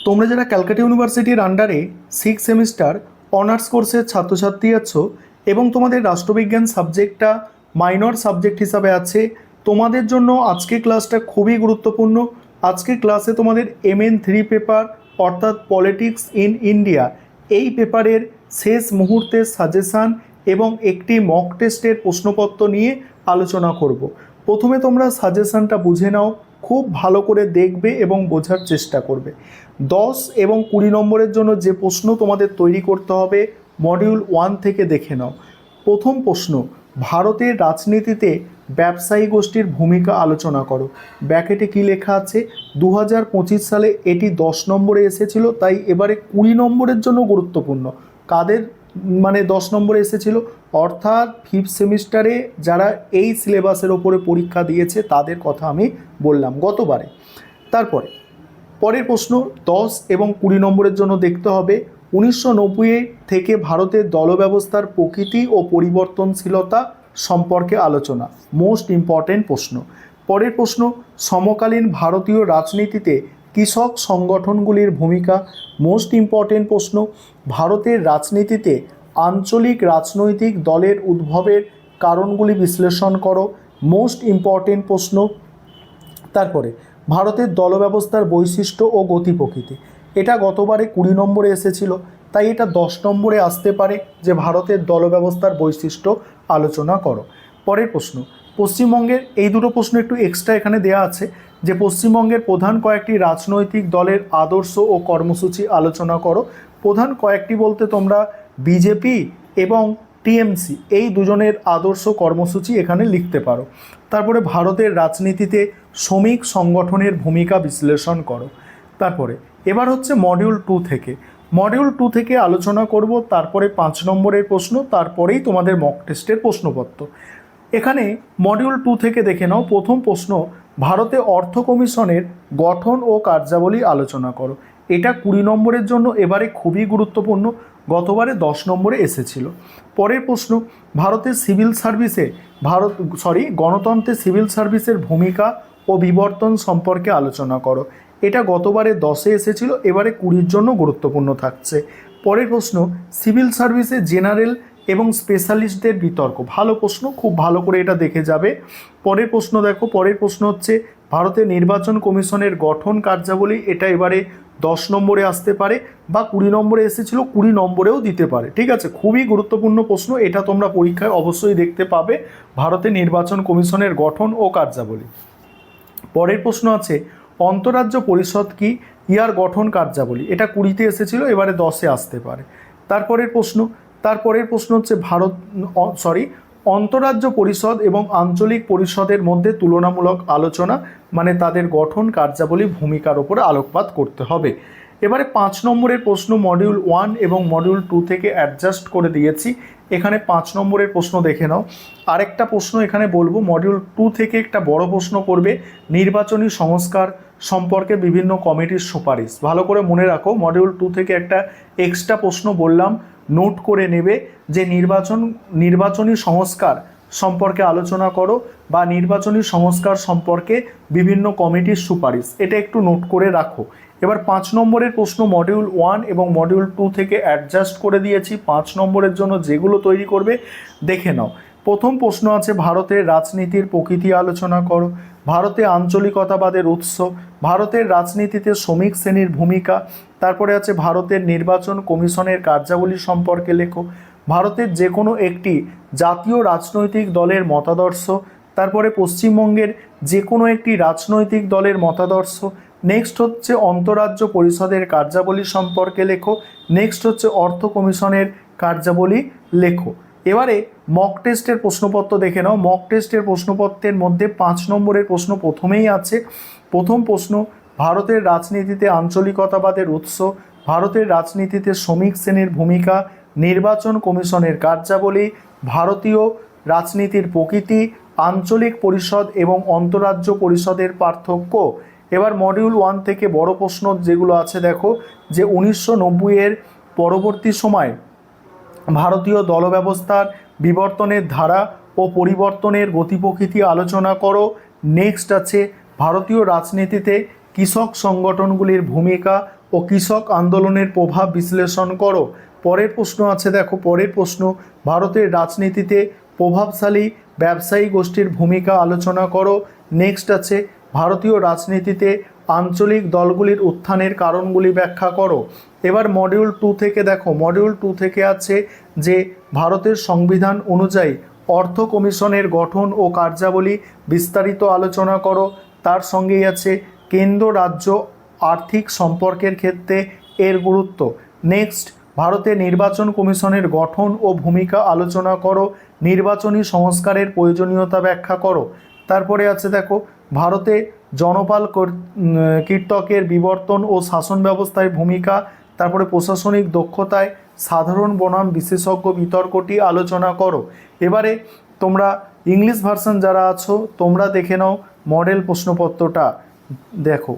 তোমরা যারা ক্যালকাটা ইউনিভার্সিটির আন্ডারে 6 সেমিস্টার অনার্স কোর্সের ছাত্রছাত্রী আছো এবং তোমাদের রাষ্ট্রবিজ্ঞান সাবজেক্টটা মাইনর সাবজেক্ট হিসাবে আছে, তোমাদের জন্য আজকে ক্লাসটা খুবই গুরুত্বপূর্ণ। আজকে ক্লাসে তোমাদের MN3 পেপার অর্থাৎ পলিটিক্স ইন ইন্ডিয়া এই পেপারের শেষ মুহূর্তের সাজেশান এবং একটি মক টেস্টের প্রশ্নপত্র নিয়ে আলোচনা করব। প্রথমে তোমরা সাজেশানটা বুঝে নাও, খুব ভালো করে দেখবে এবং বোঝার চেষ্টা করবে। 10 এবং 20 নম্বরের জন্য যে প্রশ্ন তোমাদের তৈরি করতে হবে মডিউল 1 থেকে দেখে নাও। প্রথম প্রশ্ন, ভারতের রাজনীতিতে ব্যবসায়ী গোষ্ঠীর ভূমিকা আলোচনা করো। ব্র্যাকেটে কি লেখা আছে? 2025 সালে এটি 10 নম্বরে এসেছিল, তাই এবারে 20 নম্বরের জন্য গুরুত্বপূর্ণ। কাদের 10 নম্বরে এসেছিল? অর্থাৎ 5th সেমিস্টারে যারা এই সিলেবাসের ওপরে পরীক্ষা দিয়েছে তাদের কথা আমি বললাম গতবারে। তারপরে পরের প্রশ্ন 10 এবং 20 নম্বরের জন্য দেখতে হবে 1990 থেকে ভারতের দলব্যবস্থার প্রকৃতি ও পরিবর্তনশীলতা সম্পর্কে আলোচনা। মোস্ট ইম্পর্টেন্ট প্রশ্ন। পরের প্রশ্ন, সমকালীন ভারতীয় রাজনীতিতে কৃষক সংগঠনগুলির ভূমিকা। মোস্ট ইম্পর্টেন্ট প্রশ্ন। ভারতের রাজনীতিতে আঞ্চলিক রাজনৈতিক দলের উদ্ভবের কারণগুলি বিশ্লেষণ করো। মোস্ট ইম্পর্টেন্ট প্রশ্ন। তারপরে ভারতের দলব্যবস্থার বৈশিষ্ট্য ও গতি প্রকৃতি, এটা গতবারে 20 নম্বরে এসেছিল, তাই এটা 10 নম্বরে আসতে পারে যে ভারতের দলব্যবস্থার বৈশিষ্ট্য আলোচনা করো। পরের প্রশ্ন, পশ্চিমবঙ্গের এই দুটো প্রশ্ন একটু এক্সট্রা এখানে দেয়া আছে যে পশ্চিমবঙ্গের প্রধান কয়েকটি রাজনৈতিক দলের আদর্শ ও কর্মসূচি আলোচনা করো। প্রধান কয়েকটি বলতে তোমরা বিজেপি এবং টিএমসি এই দুজনের আদর্শ কর্মসূচি এখানে লিখতে পারো। তারপরে ভারতের রাজনীতিতে শ্রমিক সংগঠনের ভূমিকা বিশ্লেষণ করো। তারপরে এবার হচ্ছে মডিউল 2 থেকে। মডিউল 2 থেকে আলোচনা করব, তারপরে 5 নম্বরের প্রশ্ন, তারপরেই তোমাদের মক টেস্টের প্রশ্নপত্র। এখানে মডিউল 2 থেকে দেখে নাও। প্রথম প্রশ্ন, ভারতে অর্থ কমিশনের গঠন ও কার্যাবলী আলোচনা করো। এটা 20 নম্বরের জন্য এবারে খুবই গুরুত্বপূর্ণ, গতবারে 10 নম্বরে এসেছিল। পরের প্রশ্ন, ভারতের সিভিল সার্ভিসে গণতন্ত্রের সিভিল সার্ভিসের ভূমিকা ও বিবর্তন সম্পর্কে আলোচনা করো। এটা গতবারে 10-এ এসেছিল, এবারে 20-র জন্য গুরুত্বপূর্ণ থাকছে। পরের প্রশ্ন, সিভিল সার্ভিসে জেনারেল এবং স্পেশালিস্টদের বিতর্ক। ভালো প্রশ্ন, খুব ভালো করে এটা দেখে যাবে। পরের প্রশ্ন দেখো, পরের প্রশ্ন হচ্ছে ভারতের নির্বাচন কমিশনের গঠন কার্যাবলী। এটা এবারে 10 নম্বরে আসতে পারে বা 20 নম্বরে এসেছিল, 20 নম্বরেও দিতে পারে। ঠিক আছে, খুবই গুরুত্বপূর্ণ প্রশ্ন, এটা তোমরা পরীক্ষায় অবশ্যই দেখতে পাবে, ভারতের নির্বাচন কমিশনের গঠন ও কার্যাবলী। পরের প্রশ্ন আছে অন্তরাজ্য পরিষদ কি, ইয়ার গঠন কার্যাবলী। এটা 20-তে এসেছিল, এবারে 10-এ আসতে পারে। তারপরের প্রশ্ন হচ্ছে অন্তরাজ্য পরিষদ এবং আঞ্চলিক পরিষদের মধ্যে তুলনামূলক আলোচনা, তাদের গঠন কার্যাবলী ভূমিকার ওপরে আলোকপাত করতে হবে। এবারে 5 নম্বরের প্রশ্ন মডিউল 1 এবং মডিউল 2 থেকে অ্যাডজাস্ট করে দিয়েছি। এখানে 5 নম্বরের প্রশ্ন দেখে নাও। আরেকটা প্রশ্ন এখানে বলবো, মডিউল 2 থেকে একটা বড় প্রশ্ন করবে নির্বাচনী সংস্কার সম্পর্কে বিভিন্ন কমিটির সুপারিশ। ভালো করে মনে রাখো, মডিউল 2 থেকে একটা এক্সট্রা প্রশ্ন বললাম, নোট করে নেবে যে নির্বাচনী সংস্কার সম্পর্কে আলোচনা করো বা নির্বাচনী সংস্কার সম্পর্কে বিভিন্ন কমিটির সুপারিশ, এটা একটু নোট করে রাখো। এবার 5 নম্বরের প্রশ্ন মডিউল 1 এবং মডিউল 2 থেকে অ্যাডজাস্ট করে দিয়েছি। 5 নম্বরের জন্য যেগুলো তৈরি করবে দেখে নাও। প্রথম প্রশ্ন আছে ভারতের রাজনীতির প্রকৃতি আলোচনা করো। ভারতে আঞ্চলিকতাবাদের উৎস। ভারতের রাজনীতিতে শ্রমিক শ্রেণীর ভূমিকা। তারপরে আছে ভারতের নির্বাচন কমিশনের কার্যাবলী সম্পর্কে লেখো। ভারতের যে কোনো একটি জাতীয় রাজনৈতিক দলের মতাদর্শ। তারপরে পশ্চিমবঙ্গের যে কোনো একটি রাজনৈতিক দলের মতাদর্শ। নেক্সট হচ্ছে অন্তরাজ্য পরিষদের কার্যাবলী সম্পর্কে লেখো। নেক্সট হচ্ছে অর্থ কমিশনের কার্যাবলী লেখো। এবারে মক টেস্টের প্রশ্নপত্র দেখে নাও। মক টেস্টের প্রশ্নপত্রের মধ্যে 5 নম্বরের প্রশ্ন প্রথমেই আছে। প্রথম প্রশ্ন, ভারতের রাজনীতিতে আঞ্চলিকতাবাদের উৎস। ভারতের রাজনীতিতে শ্রমিক শ্রেণীর ভূমিকা। নির্বাচন কমিশনের কার্যাবলী। ভারতীয় রাজনীতির প্রকৃতি। আঞ্চলিক পরিষদ এবং অন্তরাজ্য পরিষদের পার্থক্য। এবার মডিউল 1 থেকে বড় প্রশ্ন যেগুলো আছে দেখো, যে 1990-এর পরবর্তী সময় ভারতীয় দলব্যবস্থার বিবর্তনের ধারা ও পরিবর্তনের গতি প্রকৃতি আলোচনা করো। নেক্সট আছে ভারতীয় রাজনীতিতে কৃষক সংগঠনগুলির ভূমিকা ও কৃষক আন্দোলনের প্রভাব বিশ্লেষণ করো। পরের প্রশ্ন আছে, দেখো পরের প্রশ্ন, ভারতের রাজনীতিতে প্রভাবশালী ব্যবসায়ী গোষ্ঠীর ভূমিকা আলোচনা করো। নেক্সট আছে, ভারতীয় রাজনীতিতে আঞ্চলিক দলগুলির উত্থানের কারণগুলি ব্যাখ্যা করো। এবার মডিউল 2 থেকে দেখো, মডিউল 2 থেকে আছে যে ভারতের সংবিধান অনুযায়ী অর্থ কমিশনের গঠন ও কার্যাবলী বিস্তারিত আলোচনা করো। তার সঙ্গেই আছে কেন্দ্র রাজ্য আর্থিক সম্পর্কের ক্ষেত্রে এর গুরুত্ব। নেক্সট, ভারতে নির্বাচন কমিশনের গঠন ও ভূমিকা আলোচনা করো। নির্বাচনী সংস্কারের প্রয়োজনীয়তা ব্যাখ্যা করো। তারপরে আছে দেখো, ভারতে জনপাল কীর্তকের বিবর্তন ও শাসন ব্যবস্থায় ভূমিকা। তারপরে প্রশাসনিক দক্ষতায় সাধারণ বনাম বিশেষজ্ঞ বিতর্কটি আলোচনা করো। এবারে তোমরা ইংলিশ ভার্সন যারা আছো তোমরা দেখে নাও মডেল প্রশ্নপত্রটা, দেখো।